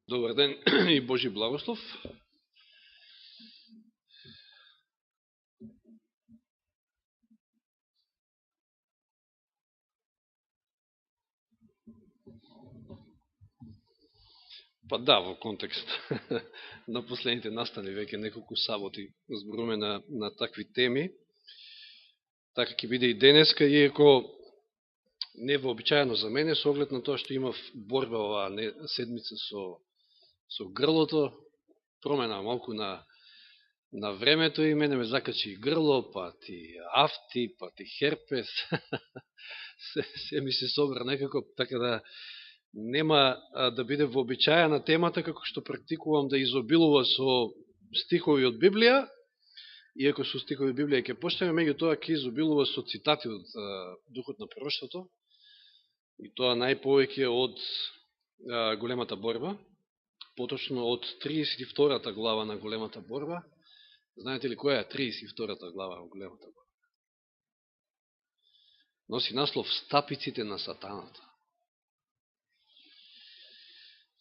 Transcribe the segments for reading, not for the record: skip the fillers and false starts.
Добар ден и Божи благослов. Па да, во контекст на последните настани веќе неколку саботи зборуваме на такви теми. Така ќе биде и денеска, иако не вообичаено за мене, со оглед на тоа што имав борба оваа седмица со грлото, промена малку на времето и мене ме закачи и грло, па ти афти, па ти херпес. се ми се собра некако, така да нема да биде вообичаена темата, како што практикувам да изобилува со стихови од Библија, иако со стихови од Библија ќе почнеме, меѓу тоа ќе изобилува со цитати од Духот на пророштвото, и тоа најповеќе од Големата борба, поточно од 32-та глава на Големата борба. Знаете ли која е 32-та глава во Големата борба? Носи наслов Стапиците на сатаната.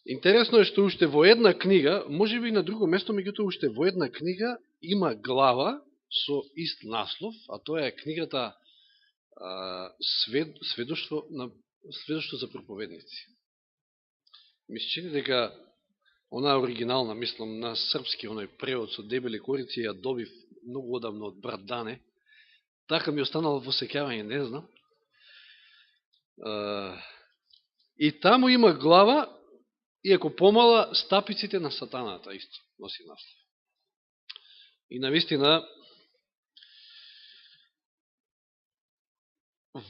Интересно е што уште во една книга, може би на друго место, меѓутоа уште во една книга има глава со ист наслов, а тоа е книгата Сведоштво за проповедници. Ми се чини дека она оригинална, мислам, на српски, оној превод со дебели корици, ја добив многу одамно од брат Дане. Така ми останало во сеќавање, не знам. И таму има глава, иако помала, Стапиците на сатаната, исто носи наслов. И навистина,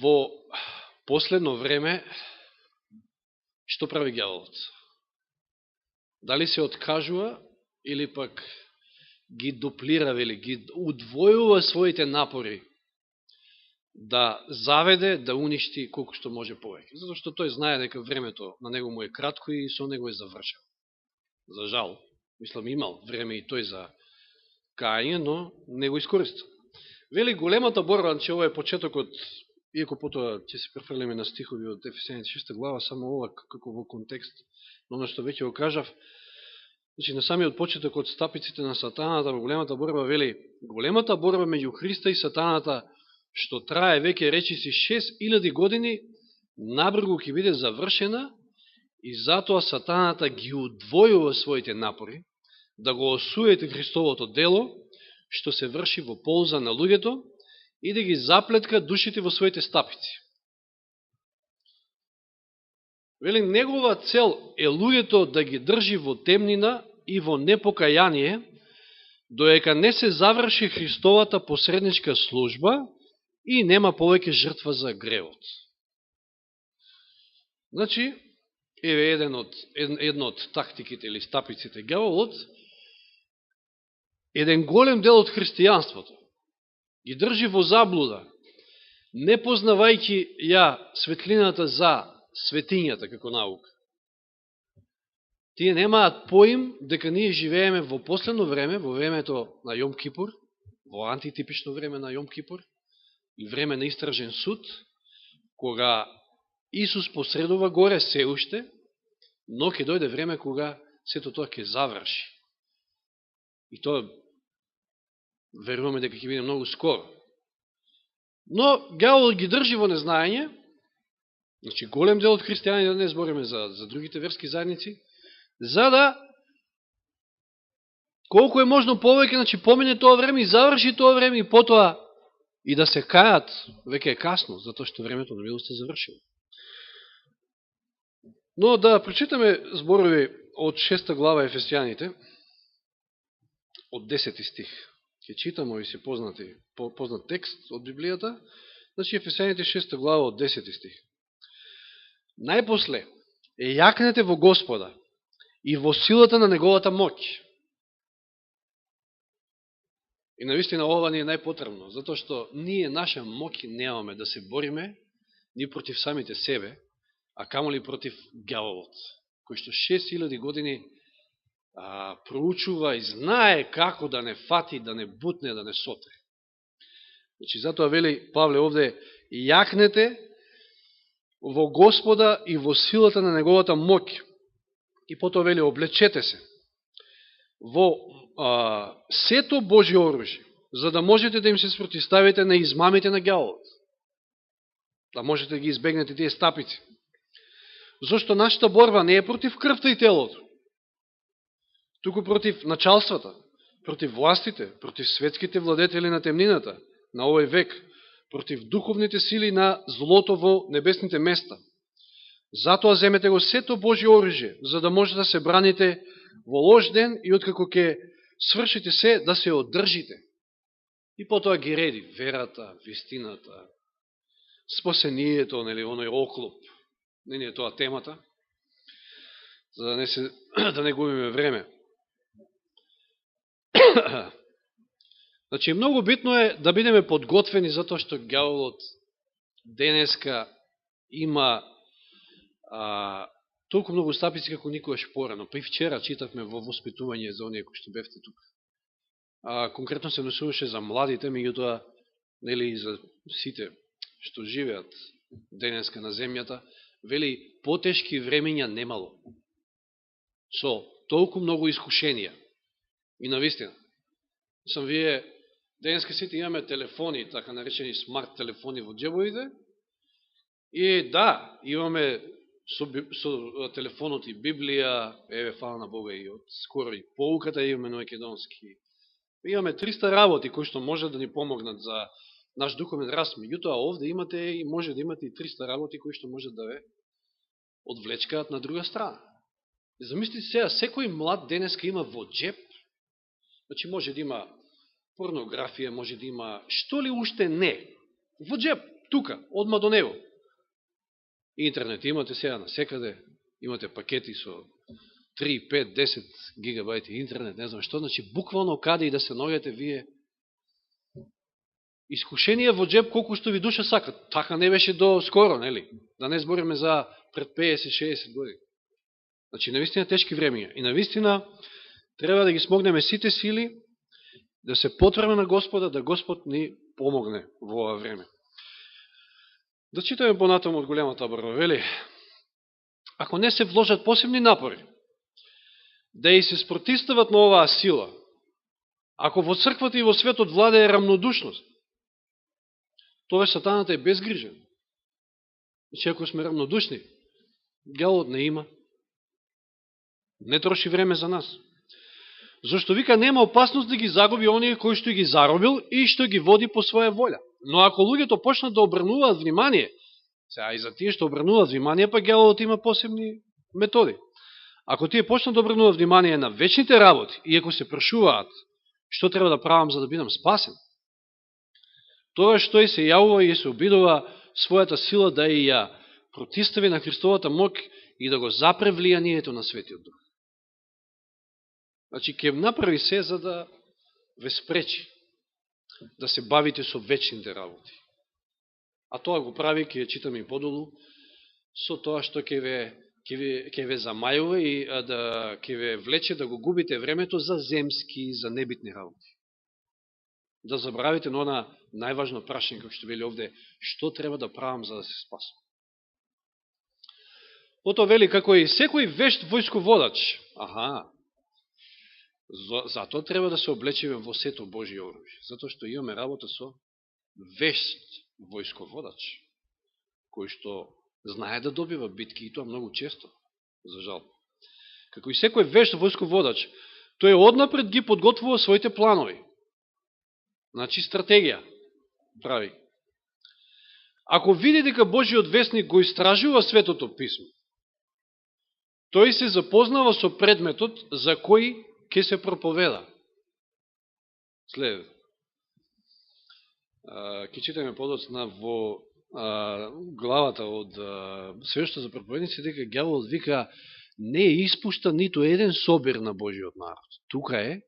во последно време, што прави ѓаволот? Дали се откажува, или пак ги дуплира, или ги удвојува своите напори да заведе, да уништи колку што може повеќе. Зато што тој знае дека времето на него му е кратко и со него е завршено. За жал, мислам, имал време и тој за кајање, но не го искористил. Вели Големата борба, че ова е почетокот, иако потоа ќе се префрлиме на стихови од Ефесијаните 6 глава, само ова како во контекст на оно што веќе го кажав. Значи, на самиот почеток од Стапиците на сатаната во Големата борба, вели Големата борба меѓу Христа и сатаната, што трае веќе речиси 6000 години, набрзо ќе биде завршена, и затоа сатаната ги удвојува своите напори да го осуети Христовото дело, што се врши во полза на луѓето, и да ги заплетка душите во своите стапици. Вели, негова цел е луѓето да ги држи во темнина и во непокаяние, доека не се заврши Христовата посредничка служба и нема повеќе жртва за гревот. Значи, еве едно од тактиките или стапиците ѓаволот, еден голем дел од христијанството ги држи во заблуда, не познавајќи ја светлината за светињата како наука. Тие немаат поим дека ние живееме во последно време, во времето на Јом Кипур, во антитипично време на Јом Кипур, и време на истражен суд, кога Исус посредува горе се уште, но ќе дојде време кога сето тоа ќе заврши. И тоа веруваме дека ќе биде многу скоро. Но ѓаволот ги држи во незнаење, значи голем дел од христијани, да не збориме за другите верски заедници, за да колку е можно повеќе, значи помине тоа време и заврши тоа време, и потоа и да се кајат, веќе е касно, затоа што времето на милост е завршило. Но да прочитаме зборови од 6 глава Ефесијаните, од 10 стих. Ќе читам ови се познат текст од Библијата. Значи Ефесијаните 6 глава од 10 стих. Најпосле јакнете во Господа и во силата на неговата моќ. И навистина ова ни е најпотребно, затоа што ние наша моќ немаме да се бориме ни против самите себе, а камоли против ѓаволот, кој што 6000 години проучува и знае како да не фати, да не бутне, да не сотре. Значи, затоа вели Павле овде, јакнете во Господа и во силата на неговата моќ. И потоа вели, облечете се во сето Божие оружје, за да можете да им се спротиставите на измамите на ѓаволот. Да можете да ги избегнете тие стапици. Зошто нашата борба не е против крвта и телото, туку против началствата, против властите, против светските владетели на темнината, на овој век, против духовните сили на злото во небесните места. Затоа земете го сето Божие оружје, за да може да се браните во лош ден и откако ќе свршите се, да се одржите. И потоа ги реди верата, вистината, спасението, нели, оној оклоп. Не е тоа темата, за да не губиме време. Значи, многу битно е да бидеме подготвени, затоа што ѓаволот денеска има толку многу стапици како никогаш порано. Па и вчера читавме во воспитување за оние кои што бевте тука. Конкретно се однесуваше за младите, меѓутоа, нели, за сите што живеат денеска на земјата, вели, потешки времења немало. Со толку многу искушенија. И навистина. Сам вие, денеска сите имаме телефони, така наречени смарт телефони во џебовите, и да, имаме со телефонот и Библија, еве, фала на Бога, и од скоро и поуката имаме на македонски. Имаме 300 работи кои што може да ни помогнат за наш духовен раст. Меѓутоа, овде имате и може да имате и 300 работи кои што може да ве одвлечкаат на друга страна. И замислите сега, секој млад денеска има во джеб, значи може да има порнографија, може да има што ли уште не, во джеб, тука, одма до него. Интернет имате сега насекаде, имате пакети со 3, 5, 10 гигабајти интернет, не знам што, значи буквално каде и да се наоѓате вие. Искушение во джеб колку што ви душа сака. Така не беше до скоро, нели? Да не збориме за пред 50-60 години. Значи, навистина тешки времења. И навистина треба да ги смогнеме сите сили, да се потврме на Господа, да Господ ни помогне во ова време. Да читаме понатаму од големата борба, вели, ако не се вложат посебни напори, да и се спротистават на оваа сила, ако во црквата и во светот владее рамнодушност, тоа сатаната е безгрижен. Значи, ако сме рамнодушни, ѓаволот не има. Не троши време за нас. Зашто вика нема опасност да ги загуби оние кои што ги заробил и што ги води по своја волја. Но ако луѓето почнат да обрнуваат внимание, сега и за тие што обрнуваат внимание, па ѓаволот има посебни методи. Ако тие почнат да обрнуваат внимание на вечните работи, и ако се прашуваат што треба да правам за да бидам спасен, тоа што и се јавува и се обидува својата сила да и ја протистави на Христовата моќ и да го запре влијанието на Светиот Дух. Значи, ќе направи се за да ве спречи да се бавите со вечните работи. А тоа го прави, ќе читаме и подолу, со тоа што ќе ве замајува и ќе ве влече да го губите времето за земски, за небитни работи. Да забравите на она најважно прашање, како што вели овде, што треба да правам за да се спасам. Ото вели, како и секој вешт војсководач, затоа треба да се облечеме во сето Божие оружје, затоа што имаме работа со вешт војсководач, кој што знае да добива битки, и тоа многу често, за жал. Како и секој вешт војсководач, тој однапред ги подготвува своите планови. Значи, стратегија прави. Ако види дека Божиот вестник го истражува Светото Писмо, тој се запознава со предметот за кој ќе се проповеда. След. Ке читаме подоцна во главата од Свештото за проповедници, дека ѓаволот вика не испушта ниту еден собир на Божиот народ. Тука е,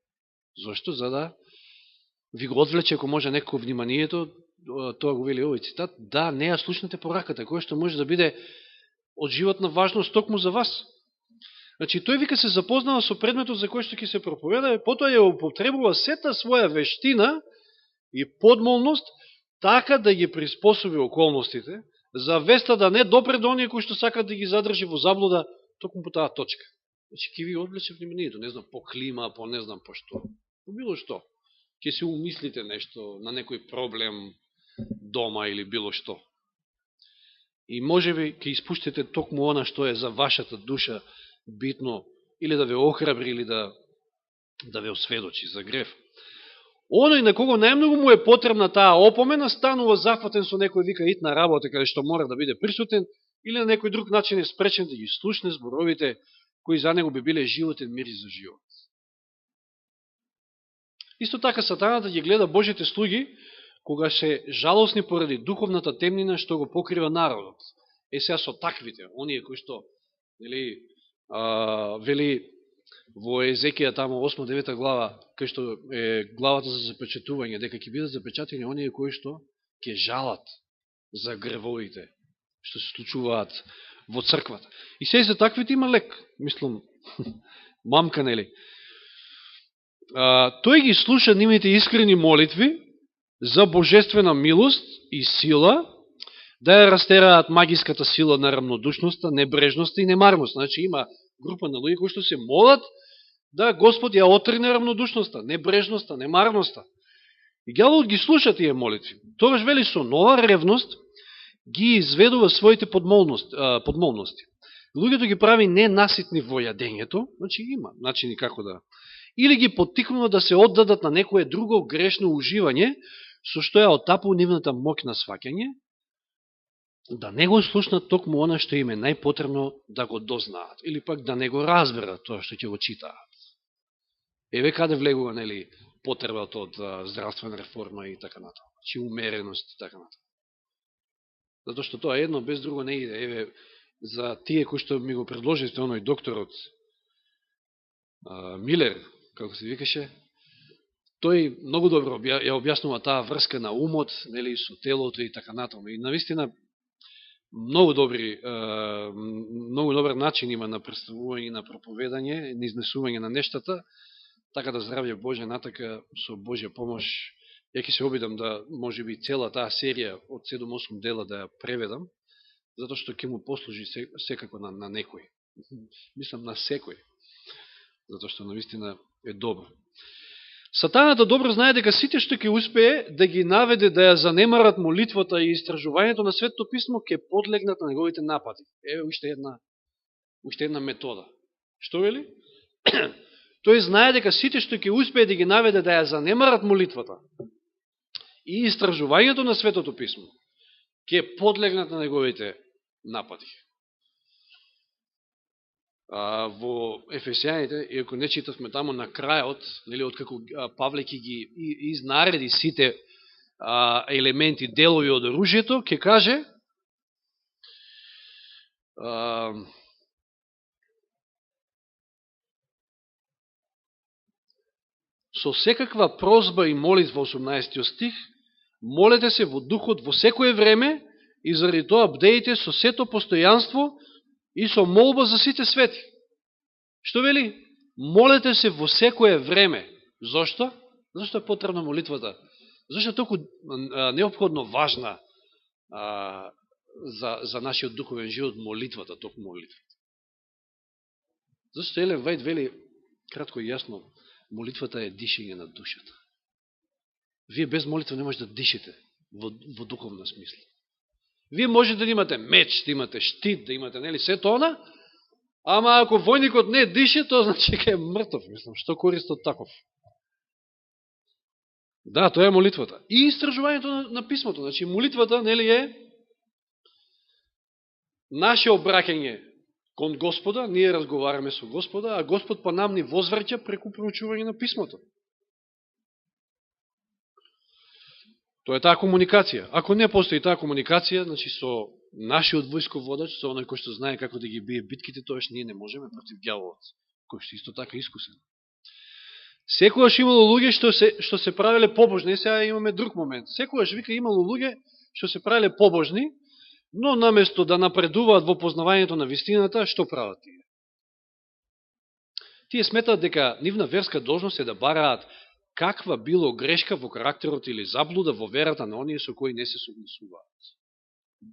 зашто? За да ви го одвлече, ако може некој вниманието, тоа го вели овој цитат, да не ја слушнете пораката, која што може да биде од животна важност токму за вас. Значи, тој вика се запознава со предметот за кој што ќе се проповеда, потоа ја употребува сета своја вештина и подмолност, така да ги приспособи околностите, за веста да не допре до оние кои што сакат да ги задржи во заблуда, токму по таа точка. Значи, ќе ви одвлече вниманието, не знам, по клима, по не знам по што. По било што. Ќе се умислите нешто, на некој проблем дома или било што. И може би ќе испуштите токму она што е за вашата душа битно, или да ве охрабри, или да ве осведочи за грев. Оној на кого најмногу му е потребна таа опомена, станува зафатен со некој вика ит на работа, каде што мора да биде присутен, или на некој друг начин е спречен да ги слушне зборовите кои за него би биле животен мир за живот. Исто така сатаната ги гледа Божите слуги, кога се жалосни поради духовната темнина што го покрива народот. Сега со таквите, оние кои што вели во Езекија тамо 8-9 глава, кај што е главата за запечатување, дека ќе бидат запечатени оние кои што ќе жалат за гревовите што се случуваат во црквата. И сега за таквите има лек, мислам, мамка, нели? Тој ги слуша нивните искрени молитви за божествена милост и сила, да ја растераат магиската сила на рамнодушноста, небрежноста и немарност. Значи има група на луѓе кои што се молат да Господ ја отрине рамнодушноста, небрежноста, немарноста. И ѓаволот ги слуша тие молитви. Тогаш вели со нова ревност ги изведува своите подмолности. Луѓето ги прави ненаситни во јадењето, значи има начини како да... Или ги поттикнува да се оддадат на некое друго грешно уживање, со што ја отапува нивната моќ на сваќање, да не го слушнат токму она што им е најпотребно да го дознаат, или пак да не го разберат тоа што ќе го читаат. Еве каде влегува, нели, потребата од здравствена реформа и така натаму, значи умереност и така натаму. Зато што тоа едно без друго не иде. Еве, за тие кои што ми го предложите, оној докторот Милер, како се викаше, тој многу добро ја објаснува таа врска на умот, нели, со телото и така натаму. И навистина многу добар начин има на представување, на проповедање, на изнесување на нештата, така да здравје Боже, натака со Божја помош. Ја ќе се обидам да, може би, цела таа серија од 7-8 дела да ја преведам, затоа што ќе му послужи секако на некој. Мислам на секој, затоа што навистина е добро. Сатаната добро знае дека сите што ќе успее да ги наведе да ја занемарат молитвата и истражувањето на Светото писмо ќе подлегнат на неговите напади. Еве уште една метода. Што вели? Тој знае дека сите што ќе успее да ги наведе да ја занемарат молитвата и истражувањето на Светото писмо ќе подлегнат на неговите напади. Во Ефесијаните, иако не читавме тамо на крајот, нели, откако Павле ќе ги изнареди сите елементи, делови од оружјето, ќе каже со секаква прозба и молитва, 18 стих, молете се во духот во секое време и заради тоа бдеите со сето постојанство и со молба за сите свети. Што вели? Молете се во секое време. Зошто? Зошто е потребна молитвата? Зошто е толку неопходно важна за нашиот духовен живот молитвата, толку молитвата? Зошто Елен Вајд вели, кратко и јасно, молитвата е дишење на душата. Вие без молитва не можете да дишите во духовна смисла. Вие можете да имате меч, да имате штит, да имате, нели, сето она, ама ако војникот не дише, тоа значи дека е мртов. Мислам, што корист од таков? Да, тоа е молитвата. И истражувањето на писмото. Значи, молитвата, нели, е наше обраќање кон Господа, ние разговараме со Господа, а Господ па нам ни возвраќа преку проучување на писмото. Тоа е таа комуникација. Ако не постои таа комуникација, значи со нашиот војсководач, со оној кој што знае како да ги бие битките, тоаш ние не можеме против ѓаволот, кој што исто така искусен. Секогаш имало луѓе што се правеле побожни, сега имаме друг момент. Секогаш вика имало луѓе што се правеле побожни, но наместо да напредуваат во познавањето на вистината, што прават тие? Тие сметаат дека нивна верска должност е да бараат каква било грешка во карактерот или заблуда во верата на оние со кои не се согласуваат.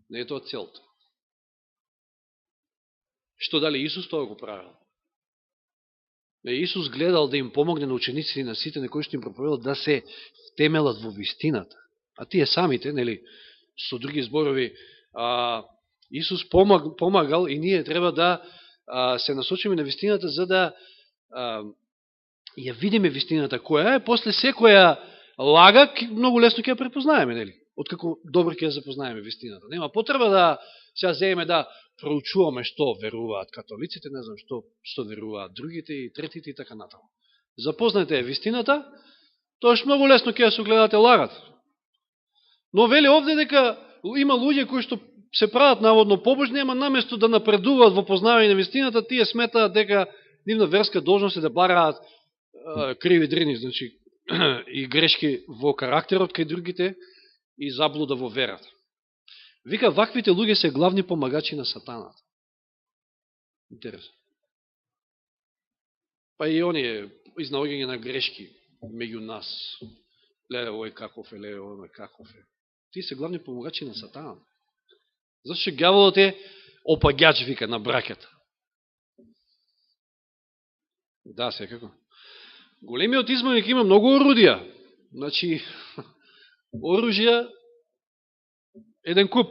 Не е тоа целта. Што дали Исус тоа го правил? Исус гледал да им помогне на учениците и на сите на кои што им проповедал да се втемелат во вистината. А тие самите, нели, со други зборови, Исус помагал и ние треба да се насочиме на вистината за да ја видиме вистината која е, после секоја лага многу лесно ќе ја препознаеме, нели? Откако добро ќе ја запознаеме вистината. Нема потреба да сега земеме да проучуваме што веруваат католиците, не знам што веруваат другите и третите и така натаму. Запознаете ја вистината, тоаш многу лесно ќе ја согледате лагата. Но вели овде дека има луѓе кои што се прават наводно побожни, ама наместо да напредуваат во познавање на вистината, тие сметаат дека нивна верска должност е да бараат криви дрини, значи и грешки во карактерот кај другите и заблуда во верата. Вика, ваквите луѓе се главни помагачи на сатаната. Интересно. Па и оние изнаоѓање на грешки меѓу нас. Леле, овој каков е, леле, овој каков е. Тие се главни помагачи на сатаната. Зашто ѓаволот е опаѓач, вика, на браќата. Да, секако. Големиот измамник има многу орудија. Значи, оружја, еден куп,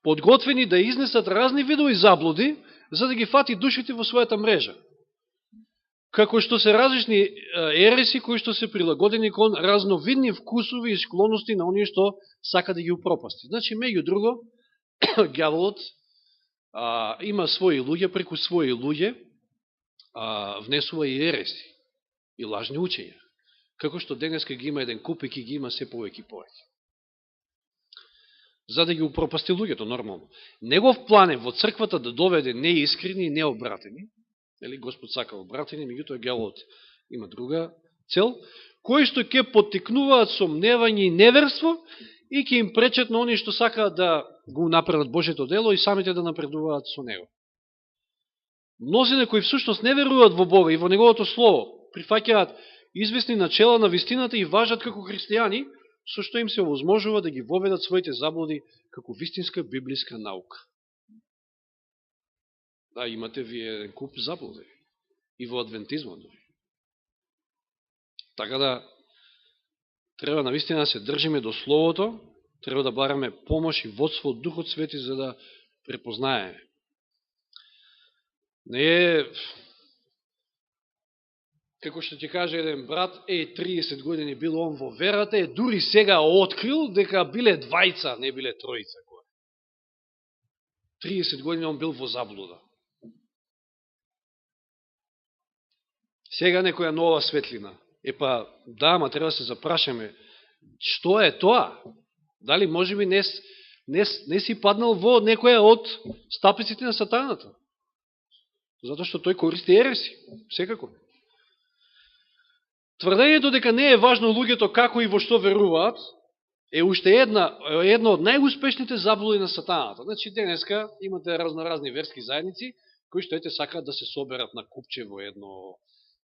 подготвени да изнесат разни видови заблуди, за да ги фати душите во својата мрежа. Како што се различни ереси кои што се прилагодени кон разновидни вкусови и склоности на оние што сака да ги упропасти. Значи, меѓу друго, ѓаволот има своји луѓе, преку своји луѓе внесува и ереси и лажни учења. Како што денеска ги има еден куп и ги има се повеќе и повеќе. За да ги упропасти луѓето, нормално. Негов план е во црквата да доведе неискрени и необратени, Господ сака обратени, меѓутоа ѓаволот има друга цел, кои што ќе поттикнуваат сомневање и неверство и ќе им пречат на оние што сакаат да го направат Божјето дело и самите да напредуваат со него. Мнозина кои всушност не веруваат во Бога и во Неговото Слово, прифаќаат известни начела на вистината и важат како христијани, со што им се овозможува да ги воведат своите заблуди како вистинска библиска наука. Да, имате вие еден куп заблуди. И во адвентизмот. Така да, треба навистина да се држиме до Словото, треба да бараме помош и водство од Духот Свети за да препознаеме. Не е, како што ти каже еден брат, 30 години бил он во верата, дури сега открил дека биле двајца, не биле тројца. 30 години он бил во заблуда. Сега некоја нова светлина. Епа, да, ама треба да се запрашаме, што е тоа? Дали може би не си паднал во некоја од стапиците на сатаната? Затоа што тој користи ереси, секако. Тврдењето дека не е важно луѓето како и во што веруваат, е уште една од најуспешните заблуди на сатаната. Значи, денеска имате разноразни верски заедници, кои што сакаат да се соберат на купче во едно.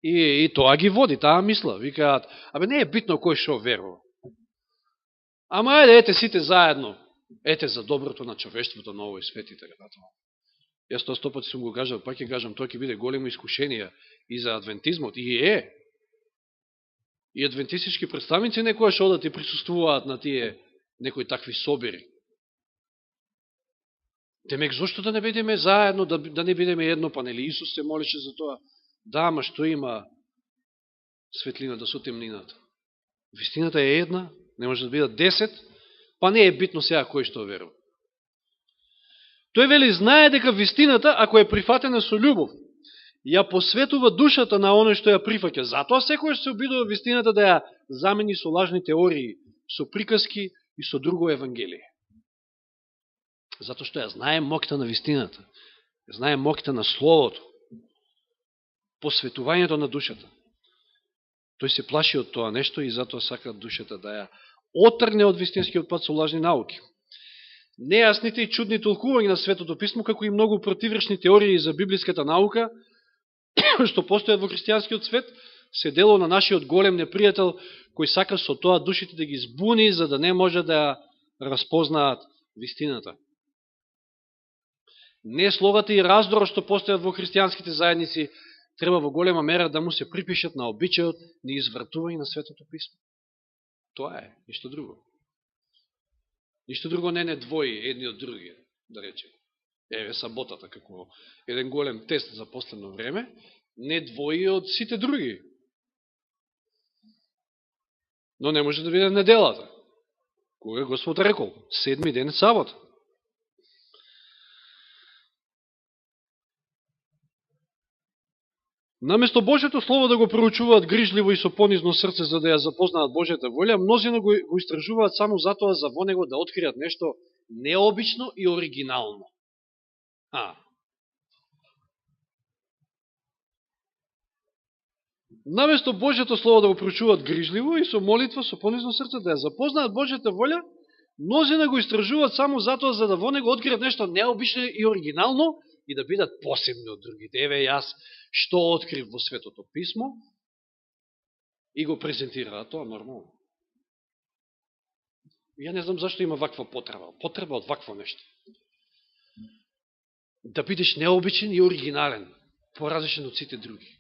И тоа ги води, таа мисла. Викаат, не е битно кој што верува. Ама ете сите заедно. Ете за доброто на човештвото на овој свет и така натаму. Јас тоа 100 пати сум го кажал, пак ќе кажам, тоа ќе биде големо искушение и за адвентизмот. И е. И адвентистички представници некојаш одат и присуствуваат на тие некои такви собери. Демек, зошто да не бидеме заедно, да не бидеме едно, па нели Исус се молеше за тоа? Да, ама што има светлината со темнината? Вистината е една, не може да бидат 10, па не е битно сега кој што верува. Тој вели, знае дека вистината, ако е прифатена со љубов, ја посветува душата на оној што ја прифаќа. Затоа секој се обидува вистината да ја замени со лажни теории, со приказки и со друго евангелие. Затоа што ја знае моќта на вистината, ја знае моќта на Словото, посветувањето на душата. Тој се плаши од тоа нешто и затоа сака душата да ја отрне од вистинскиот пат со лажни науки. Нејасните и чудни толкувања на Светото Писмо, како и многу противречни теории за библиската наука, што постојат во христијанскиот свет, се дело на нашиот голем непријател, кој сака со тоа душите да ги збуни, за да не може да разпознаат вистината. Неслогата и раздорот што постојат во христијанските заедници треба во голема мера да му се припишат на обичајот на извртување на Светото Писмо. Тоа е, ништо друго. Ништо друго не двои едни од други, да речем. Еве саботата, како еден голем тест за последно време, не двои од сите други. Но не може да биде неделата. Кога Господ рекол? 7 ден сабот. Наместо Божјето Слово да го проучуваат грижливо и со понизно срце за да ја запознаат Божјата волја, мнозина го истражуваат само затоа за во него да откријат нешто необично и оригинално. Наместо Божјето Слово да го проучуваат грижливо и со молитва, со понизно срце да ја запознаат Божјата волја, мнозина го истражуваат само затоа за да во него откријат нешто необично и оригинално и да бидат посебни од другите. Еве јас што открив во Светото Писмо и го презентираат тоа нормално. Ја не знам зашто има ваква потреба од вакво нешто. Да бидеш необичен и оригинален, поразличен од сите други.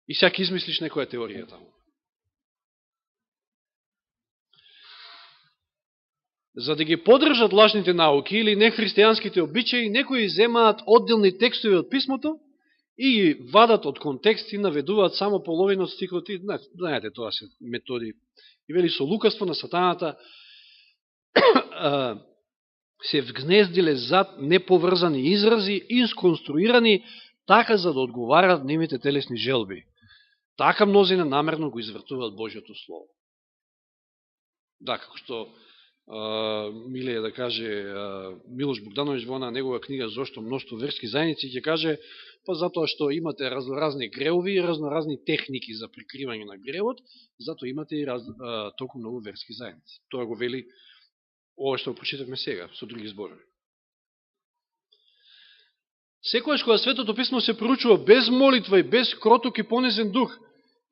И сега измислиш некоја теорија таму. За да ги подржат лажните науки или нехристијанските обичаи, некои земаат одделни текстови од писмото и ги вадат од контекст и наведуваат само половина од стихот. Знаете, тоа се методи. И вели, со лукавство на сатаната се вгнездиле зад неповрзани изрази, инсконструирани така за да одговарат нивните телесни желби. Така мнозина намерно го извртуваат Божјото Слово. Да, како што милее да каже Милош Богдановиќ во негова книга Зошто мноштво верски заедници, ќе каже, па затоа што имате разноразни греови и разноразни техники за прикривање на гревот, затоа имате и толку многу верски заедници. Тоа го вели ова што го прочитавме сега, со други зборови. Секојаш кога Светото Писмо се проучува без молитва и без кроток и понизен дух,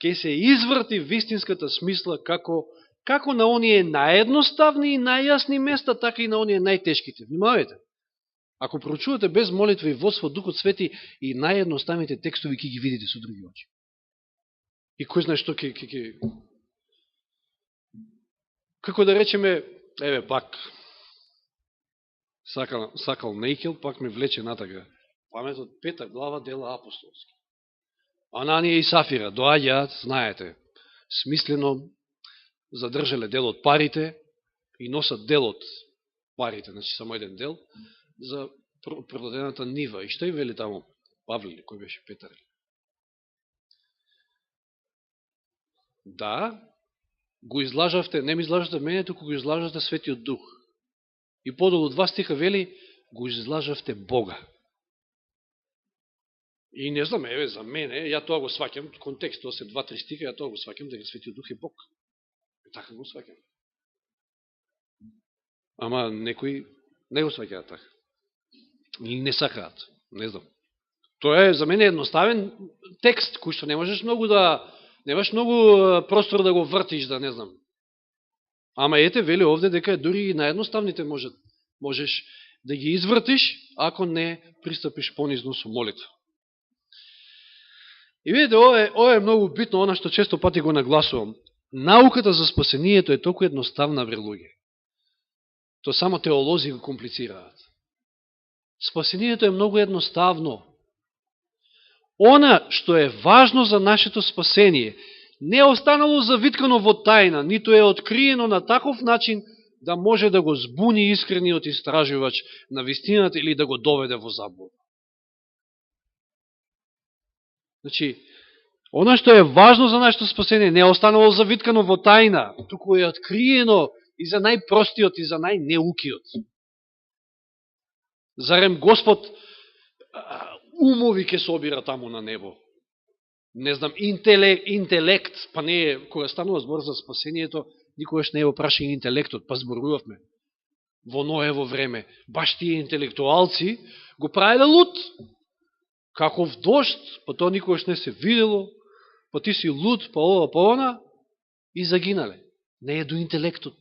ќе се изврти вистинската смисла како на оние наједноставни и најјасни места, така и на оние најтешките. Внимавајте. Ако проучувате без молитва и водство Духот Свети, и наједноставните текстови ќе ги видите со други очи. И кој знае што ќе... Како да речеме, еве пак, сакал Нејкел, пак ме влече натака. Паметот 5 глава дела апостолски. Ананија и Сафира доаѓаат, знаете, смислено задржале дел од парите и носат дел од парите, значи само еден дел, за продадената нива. И што и вели таму? Павле, кој беше Петар? Да, го излажавте, не ми излажавте мене, туку го излажавте Светиот Дух. И подолу 2 стиха вели, го излажавте Бога. И не знам, еве, за мене, ја тоа го сваќам, контекст, тоа се 2-3 стиха, ја тоа го сваќам, дека Светиот Дух е Бог. И така го сваќам. Ама некои не го сваќаат така. Или не сакаат, не знам. Тоа е за мене едноставен текст, кој што не можеш многу немаш многу простор да го вртиш, да не знам. Ама ете, вели овде дека дури и наједноставните можеш да ги извртиш, ако не пристапиш понизно со молитва. И видите, ова е многу битно, она што често пати го нагласувам. Науката за спасението е толку едноставна, бре луѓе. То само теолози го комплицираат. Спасението е многу едноставно. Она што е важно за нашето спасение не е останало завиткано во тајна, ниту е откриено на таков начин да може да го збуни искрениот истражувач на вистината или да го доведе во заблуда. Значи, она што е важно за нашето спасение не е останало завиткано во тајна, туку е откриено и за најпростиот и за најнеукиот. Зарем Господ умови ке собира таму на небо? Не знам, интелект, па не е, кога станува збор за спасението, никогаш не е опрашен интелектот, па зборувавме во Ноево време. Баш тие интелектуалци го правиле луд. Каков дожд, па тоа никогаш не се видело, па ти си луд, па ова, па она, и загинале. Не е до интелектот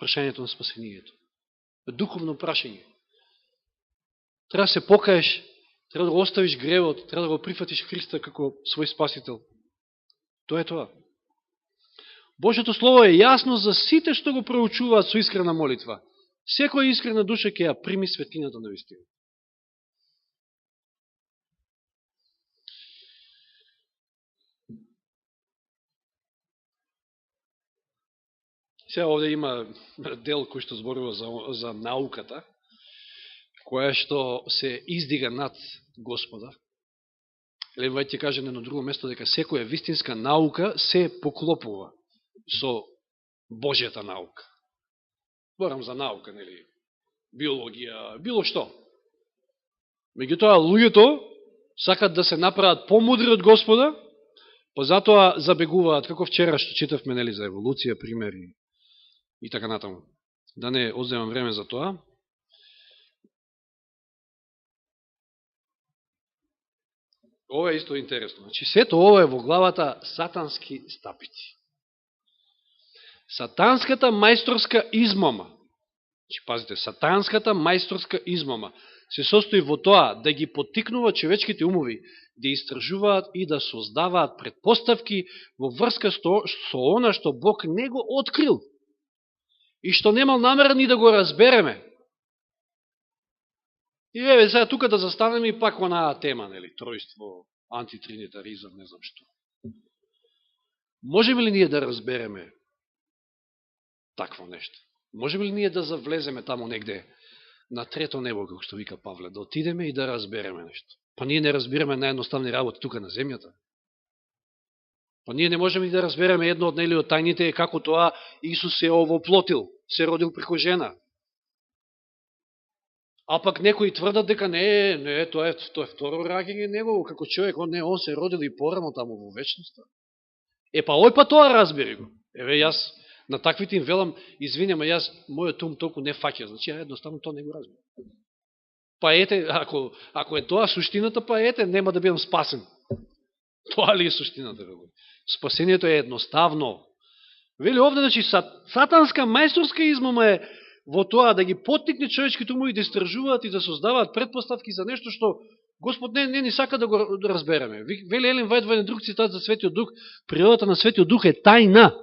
прашањето на спасението. Е духовно прашање. Треба се покаеш, Треба да го оставиш гревот, треба да го прифатиш Христа како свој спасител. Тоа е тоа. Божјото Слово е јасно за сите што го проучуваат со искрена молитва. Секоја искрена душа ќе ја прими светлината на вистина. Сега овде има дел кој што зборува за науката, која што се издига над Господа. Левај ќе каже на едно друго место дека секоја вистинска наука се поклопува со Божјата наука. Борам за наука, нели, биологија, било што. Меѓутоа, луѓето сакат да се направат помудри од Господа, па затоа забегуваат, како вчера што читавме, нели, за еволуција, примери и така натаму. Да не одземам време за тоа. Ова е исто интересно. Значи, сето ова е во главата сатански стапици. Сатанската мајсторска измама. Значи, пазите, сатанската мајсторска измама се состои во тоа да ги поттикнува човечките умови да истражуваат и да создаваат предпоставки во врска со она што Бог не го открил и што немал намера ни да го разбереме. И еве сега тука да застанеме и пак онаа тема, нели, тројство, антитринитаризам, не знам што. Можеме ли ние да разбереме такво нешто? Можеме ли ние да завлеземе тамо негде на трето небо, како што вика Павле, да отидеме и да разбереме нешто? Па ние не разбираме наједноставни работи тука на земјата. Па ние не можеме да разбереме едно од нели од тајните е како тоа Исус се овоплотил, се родил преку жена. А пак некои тврдат дека не, тоа е второ раѓање негово, како човек, он се родил и порано тамо во вечноста. Па ој па тоа разбери го. Еве јас на таквите им велам, извинјам, јас мојот ум толку не фаќа, значи ја едноставно тоа не го разбирам. Па ете, ако е тоа суштината, па ете, нема да бидам спасен. Тоа ли е суштината? Спасението е едноставно. Вели овде, значи, сатанска мајсторска измама е во тоа да ги поттикне човечките умови да истражуваат и да создаваат предпоставки за нешто што Господ не ни сака да го разбереме. Вели Елен Вајд во еден друг цитат за Светиот Дух, природата на Светиот Дух е тајна.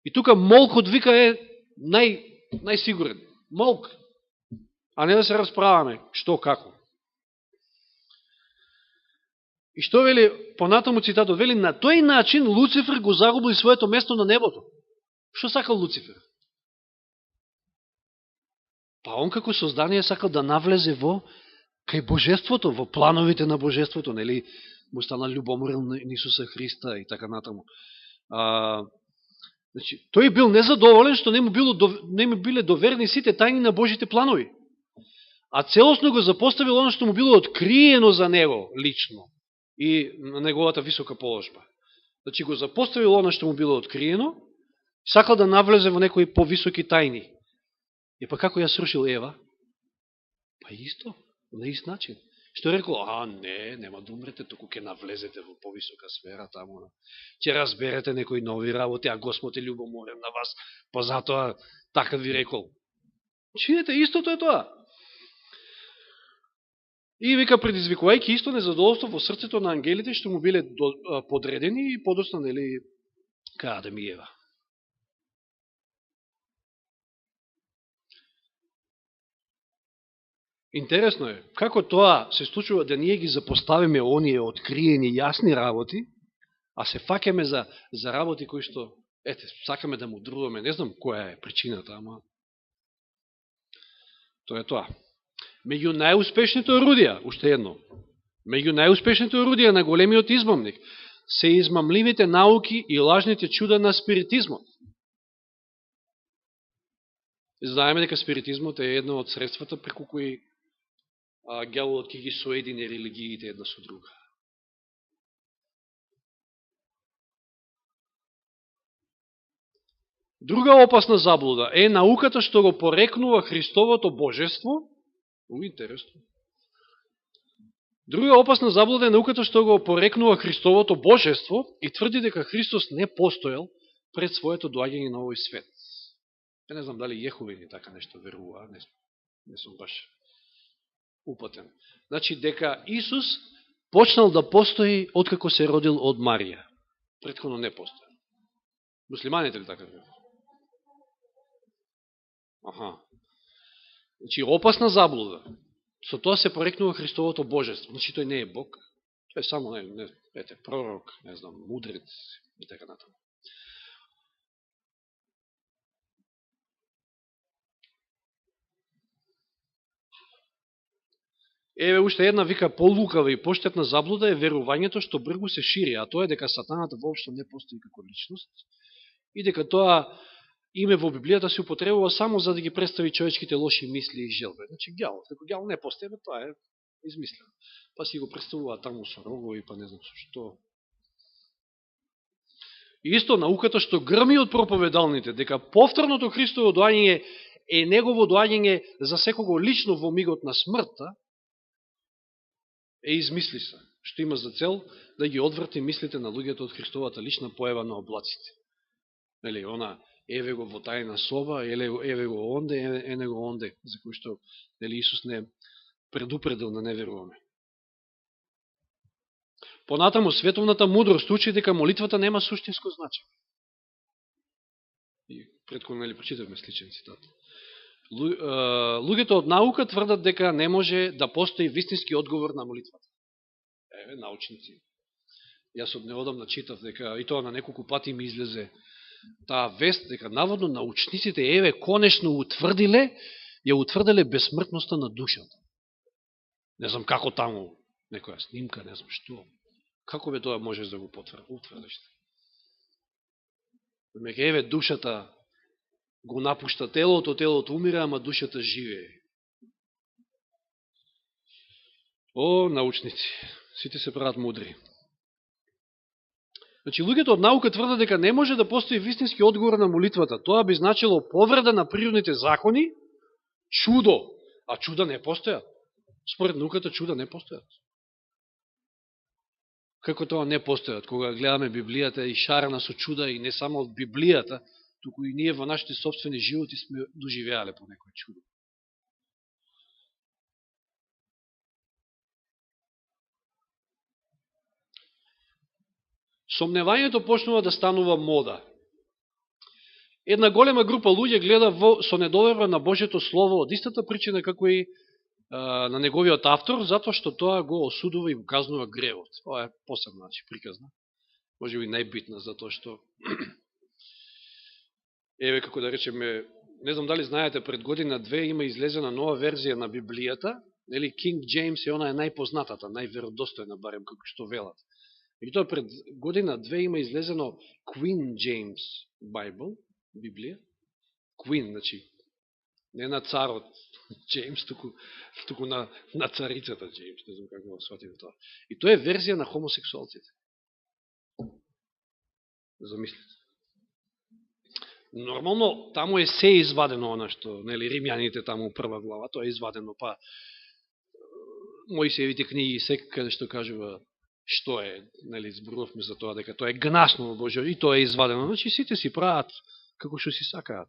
И тука молкот вика е најсигурен. Молк. А не да се расправаме што, како. И што вели, понатаму цитатот, вели, на тој начин Луцифер го загубил своето место на небото. Што сакал Луцифер? Па он како создание сакал да навлезе во кај Божеството, во плановите на Божеството, нели, му стана љубоморен на Исуса Христа и така натаму. Значи, тој бил незадоволен што не му биле доверени сите тајни на Божите планови. А целосно го запоставил оно што му било откриено за него лично и на неговата висока положба. Значи го запоставил оно што му било откриено, сакал да навлезе во некои повисоки тајни. И па како ја срушил Ева? Па исто, на ист начин. Што рекол, нема да умрете, току ќе навлезете во повисока сфера таму. Ќе разберете некои нови работи, а Господ е љубоморен на вас, па затоа така ви рекол. Чинете, истото е тоа. И вика, предизвикувајќи исто незадоволство во срцето на ангелите, што му биле подредени и подоцна, нели, кај Адам и Ева. Интересно е, како тоа се случува да ние ги запоставиме оние откриени јасни работи, а се факеме за работи кои што, сакаме да му друдаме, не знам која е причината, ама тоа е тоа. Меѓу најуспешните орудија, уште едно, меѓу најуспешните орудија на големиот измамник се измамливите науки и лажните чуда на спиритизмот. Знаеме дека спиритизмот е едно од средствата преку кои ѓаволот ќе ги соедини религиите една со друга. Друга опасна заблуда е науката што го порекнува Христовото божество. Интересно. Друга опасна заблуда е науката што го порекнува Христовото божество и тврди дека Христос не постоел пред своето доаѓање на овој свет. Не знам дали Јеховини така нешто верува, не сум баш упатен. Значи дека Исус почнал да постои откако се родил од Марија. Претходно не постои. Муслиманите ли така кажат? Аха. Значи опасна заблуда. Со тоа се порекнува Христовото божество. Значи тој не е Бог. Тој е само пророк, не знам, мудрец и така натаму. Еве уште една вика полукава и поштетна заблуда е верувањето што бргу се шири, а тоа е дека сатаната воопшто не постои како личност и дека тоа име во Библијата се употребува само за да ги представи човечките лоши мисли и желби. Значи ѓавол, како ѓавол не постои, тоа е измислено. Па си го представува таму со рогови, па не знам со што. И исто науката што грми од проповедалните, дека повторното Христово доаѓање е негово доаѓање за секого лично во мигот на смртта, е измислиса, што има за цел да ги одврати мислите на луѓето од Христовата лична појава на облаците. Нели, она, еве го во тајна соба, еве го онде, еве го онде, за кој што, нели, Исус не предупредил да не веруваме. Понатаму, световната мудрост учи дека молитвата нема суштинско значење. И предходно, нели, прочитавме сличен цитат. Луѓето од наука тврдат дека не може да постои вистински одговор на молитвата. Еве, научници. Јас од неодамна читав дека, и тоа на неколку пати ми излезе таа вест, дека наводно научниците, еве, конечно ја утврдиле безсмртноста на душата. Не знам како таму, некоја снимка, не знам што. Како бе тоа можеш да го утврдиш? Еве, душата го напушта телото, телото умира, ама душата живее. О, научници, сите се прават мудри. Значи, луѓето од наука тврдат дека не може да постои вистински одговор на молитвата. Тоа би значило повреда на природните закони, чудо, а чуда не постојат. Според науката чуда не постојат. Како тоа не постојат? Кога гледаме Библијата и шарена со чуда и не само од Библијата, туку и ние во нашите собствени животи сме доживеале по некој чудо. Сомневањето почнува да станува мода. Една голема група луѓе гледа со недоверба на Божјето Слово од истата причина како и на неговиот автор, затоа што тоа го осудува и го казнува гревот. Ова е посебна приказна. Може би најбитна, затоа што еве, како да речеме, не знам дали знаете, пред година-две има излезена нова верзија на Библијата, нели, King James е она е најпознатата, најверодостојна, барем како што велат. И тоа пред година-две има излезено Queen James Bible, Библија. Queen, значи, не на царот Джеймс, туку на царицата Джеймс, не знам како го сватите тоа. И тоа е верзија на хомосексуалците. Замислите. Нормално, таму е се извадено она што, нели, римјаните таму прва глава, тоа е извадено, па Мојсиевите книги секаде што кажува што е, нели, зборувавме за тоа, дека тоа е гнасно Божјо и тоа е извадено. Значи, сите си прават како што си сакаат.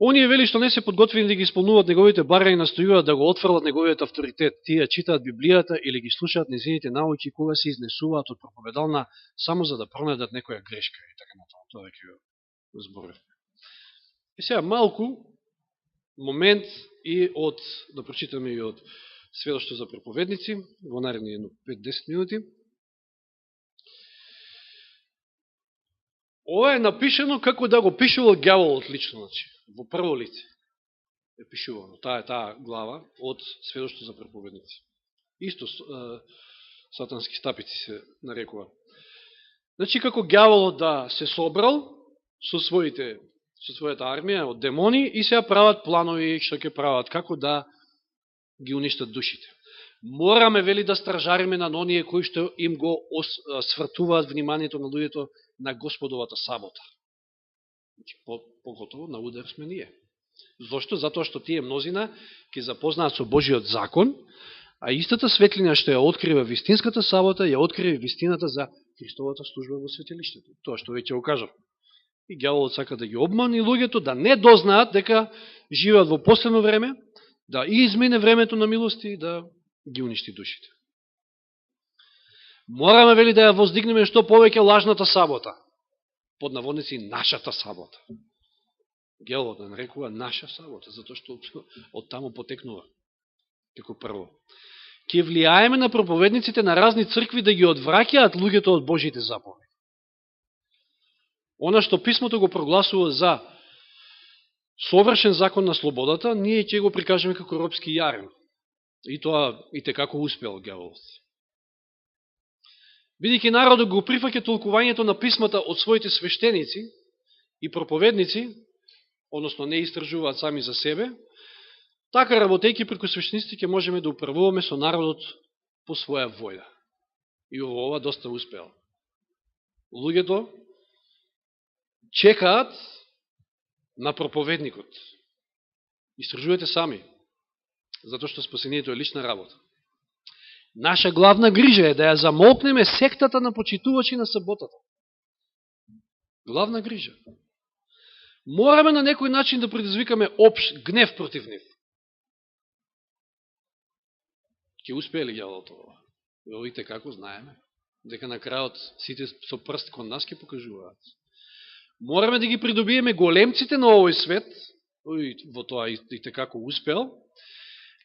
Оние вели што не се подготвени да ги исполнуваат неговите барања и настојуваат да го отфрлат неговиот авторитет. Тие читаат Библијата или ги слушаат незините научи кога се изнесуваат од проповедална само за да пронедат некоја грешка и така натаму. Тоа веќе го зборував. И сега малку момент и од, да прочитаме и од сведоштво за проповедници во наредни 5-10 минути. Ова е напишено како да го пишувал ѓаволот лично, значи, во прво лице е пишувано. Таа е таа глава од сведоштво за проповедници. Исто сатански стапици се нарекува. Значи, како ѓаволот да се собрал со својата армија од демони и сега прават планови што ќе прават, како да ги уништат душите. Мораме, вели, да стражариме на оние кои што им го свртуваат вниманието на луѓето на Господовата сабота. Значи, поготово на удев сме ние. Зошто? Затоа што тие мнозина ќе запознаат со Божиот закон, а истата светлина што ја открива вистинската сабота, ја открива вистината за Христовата служба во светилиштето. Тоа што веќе го кажав. И ѓаволот сака да ги обмани луѓето, да не дознаат дека живеат во последно време да и измине времето на милости и да ги уништи душите. Мораме, вели, да ја воздигнеме што повеќе лажната сабота. Под наводници нашата сабота. Гелот да нарекува наша сабота, затоа што од таму потекнува. Како прво. Ке влијаеме на проповедниците на разни цркви да ги одвраќаат луѓето од Божите заповеди. Она што писмото го прогласува за совршен закон на слободата, ние ќе го прикажеме како робски јарен. И тоа и текако успел гјаволот. Бидејќи народот го прифаќа толкувањето на писмата од своите свештеници и проповедници, односно не истражуваат сами за себе, така работејќи преку свештениците ќе можеме да управуваме со народот по своја воља. И ова доста успел. Луѓето чекаат на проповедникот. Истражувате сами, затоа што спасението е лична работа. Наша главна грижа е да ја замолкнеме сектата на почитувачи на саботата. Главна грижа. Мораме на некој начин да предизвикаме општ гнев против нив. Ќе успее ли ѓаволот ова? Видите како знаеме, дека на крајот сите со прст кон нас ќе покажуваат. Мораме да ги придобиеме големците на овој свет, во тоа и како успел,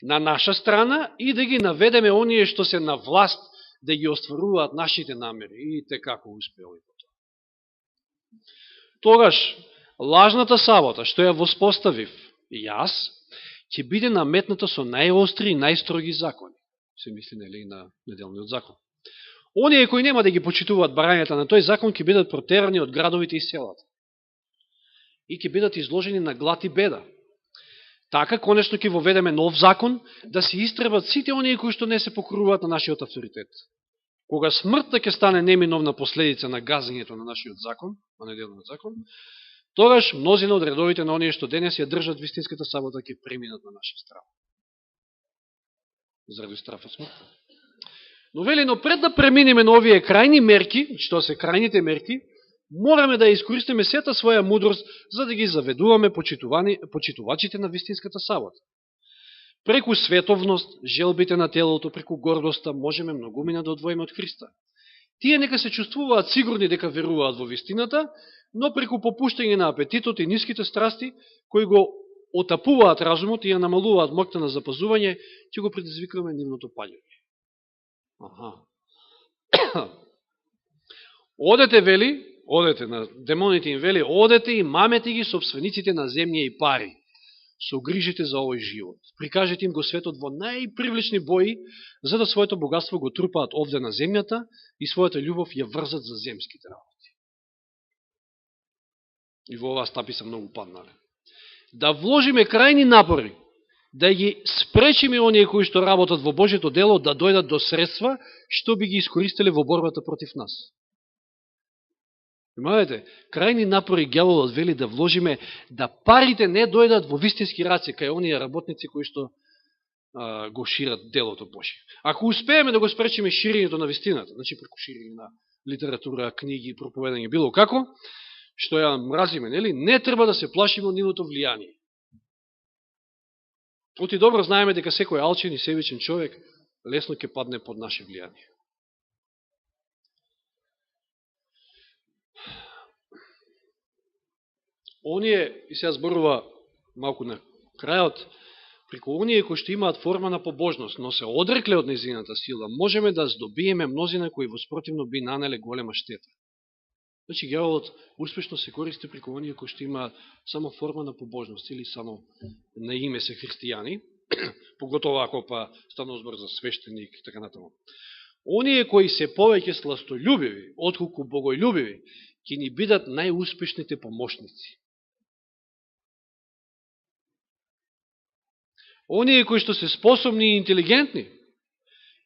на наша страна и да ги наведеме оние што се на власт да ги остваруваат нашите намери и како успел и во тоа. Тогаш, лажната сабота, што ја воспоставив јас, ќе биде наметната со најостри и најстроги закони. Се мисли, нели, на неделниот закон. Оние кои нема да ги почитуваат барањата на тој закон ќе бидат протерани од градовите и селата. И ќе бидат изложени на глад и беда. Така, конечно, ќе воведеме нов закон, да се истребат сите оние кои што не се покоруваат на нашиот авторитет. Кога смртта ќе стане неминовна последица на газењето на нашиот закон, на неделниот закон, тогаш мнозина од редовите на оние што денес ја држат вистинската сабота ќе преминат на наша страна. Заради страф од смртта. Но вели, но пред да преминеме на овие крајни мерки, што се крајните мерки, мораме да искористиме сета своја мудрост за да ги заведуваме почитувачите на вистинската сабота. Преку световност, желбите на телото, преку гордоста, можеме многумина да одвоиме од Христа. Тие нека се чувствуваат сигурни дека веруваат во вистината, но преку попуштање на апетитот и ниските страсти, кои го отапуваат разумот и ја намалуваат моќта на запазување, ќе го предизвикаме нивното паѓање. Одете, вели, одете на демоните им, вели, одете и мамете ги собствениците на земја и пари. Согрижите за овој живот. Прикажете им го светот во најпривлечни бои, за да своето богатство го трупаат овде на земјата и својата љубов ја врзат за земските работи. И во оваа стапи се многу паднале. Да вложиме крајни напори, да ги спречиме оние кои што работат во Божјето дело, да дојдат до средства, што би ги искористиле во борбата против нас. Имајте, крајни напори ѓаволот вели да вложиме да парите не дојдат во вистински раце кај оние работници кои што го шират делото Божие. Ако успееме да го спречиме ширењето на вистината, значи преку ширење на литература, книги, проповедање, било како, што ја мразиме, нели? Не треба да се плашиме од нивното влијание. Оти добро знаеме дека секој алчен и себичен човек лесно ќе падне под наше влијание. Оние, и сега зборува малку на крајот, преку оние кои што имаат форма на побожност, но се одрекле од незината сила, можеме да здобиеме мнозина кои воспротивно би нанеле голема штета. Значи, ѓаволот успешно се користи преку оние кои што имаат само форма на побожност или само на име се христијани, поготово ако па станува збор за свештеник и така натаму. Оние кои се повеќе сластољубиви, отколку богољубиви, ќе ни бидат најуспешните помошници. Оние кои што се способни и интелигентни,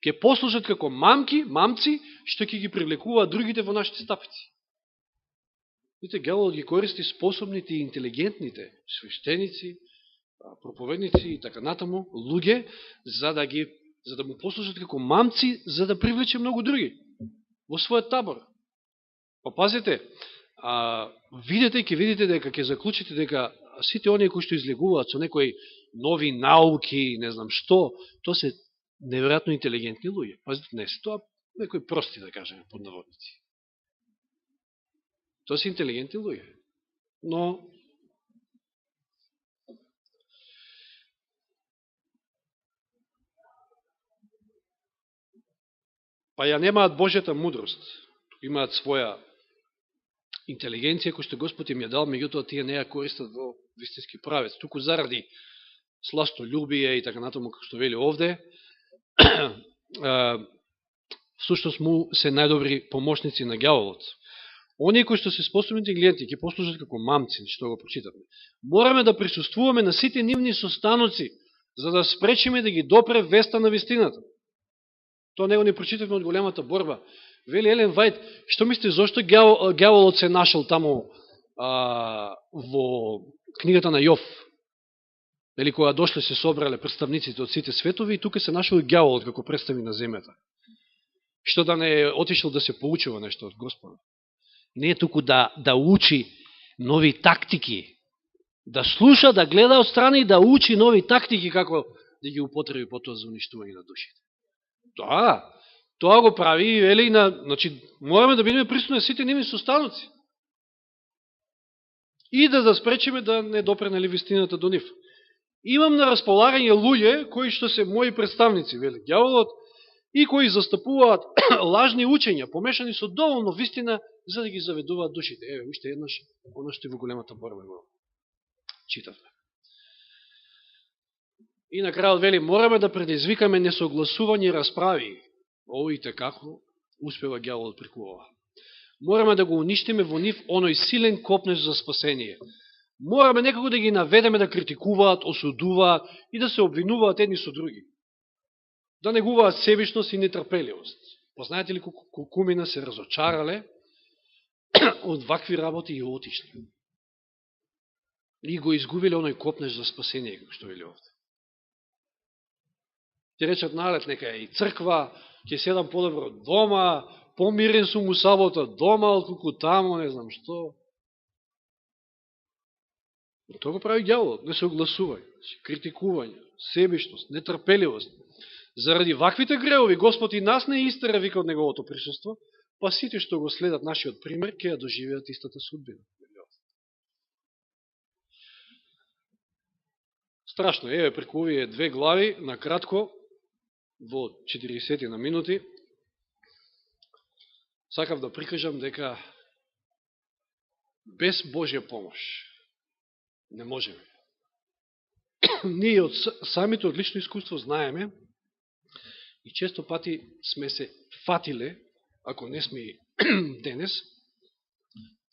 ќе послужат како мамци, што ќе ги привлекуваат другите во нашите стапици. Видите, ѓаволот ги користи способните и интелигентните свештеници, проповедници и така натаму, луѓе, за да му послужат како мамци, за да привлече многу други во својот табор. Па пазите, ќе видите дека ќе заклучите дека сите оние кои што излегуваат со некој нови науки, не знам што, то се неверојатно интелигентни луѓе. Пазите, не се тоа некои прости, да кажеме, под наводници. Тоа се интелигентни луѓе. Но па ја немаат Божјата мудрост. Имаат своја интелигенција која што Господ им ја дал, меѓутоа тие не ја користат во вистински правец. Туку заради сластолюбие и така натаму, како што вели овде, всушност му се најдобри помошници на ѓаволот. Оние кои што се способни интелигентни ќе послужат како мамци, што го прочитаме. Мораме да присуствуваме на сите нивни состаноци, за да спречиме да ги допре веста на вистината. Тоа него не прочитавме од големата борба. Вели Елен Вајд, што мислите, зашто ѓаволот се нашол таму во книгата на Јов? Вели, кога дошле се собрале представниците од сите светови и тука се нашол и ѓаволот како представи на земјата. Што да не отишел да се поучува нешто од Господа. Не е туку да учи нови тактики, да слуша, да гледа од страна и да учи нови тактики како да ги употреби потоа за уништување на душите. Тоа го прави и вели значи мораме да бидеме присутни на сите нивни состаноци. И да спречиме да не допре вистината до нив. Имам на располагање луѓе кои што се мои представници, вели ѓаволот, и кои застапуваат лажни учења, помешани со доволно вистина за да ги заведуваат душите. Еве, уште еднаш, оно што во големата борба го читавме. И на крајот вели, мораме да предизвикаме несогласување и расправи. Овоите како успева ѓаволот преку ова. Мораме да го уништиме во нив оној силен копнеж за спасение. Мораме некако да ги наведеме да критикуваат, осудуваат и да се обвинуваат едни со други. Да негуваат себичност и нетрпеливост. Познаете ли колку мина се разочарале од вакви работи и отишли. И го изгубиле оној копнеж за спасение, како што вели овде. Ти речат наред, нека и црква, ќе седам подобро дома, помирен сум у сабота дома, отколку таму, не знам што. Тоа го прави ѓаволот, не се огласување, критикување, себичност, нетрпеливост. Заради ваквите греови, Господ и нас не истера, вика, од неговото присуство, па сите што го следат нашиот пример, ќе ја доживеат истата судбина. Страшно, еве, преку овие две глави, на кратко, во 40 на минути, сакав да прикажам дека без Божја помош не можеме. Ние од самите од лично искуство знаеме и често пати сме се фатиле, ако не сме и денес,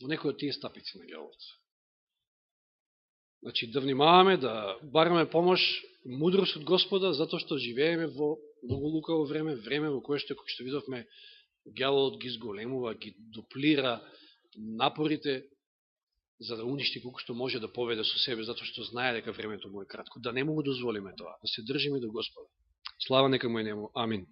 во некои од тие стапици на ѓаволот. Значи, да внимаваме, да бараме помош, мудрост од Господа, затоа што живееме во многу лукаво време, време во кое што, како што видовме, ѓаволот ги зголемува, ги дуплира напорите, за да уништи колку што може да поведе со себе, затоа што знае дека времето му е кратко. Да не му го дозволиме тоа, да се држиме до Господа. Слава нека му е нему. Амин.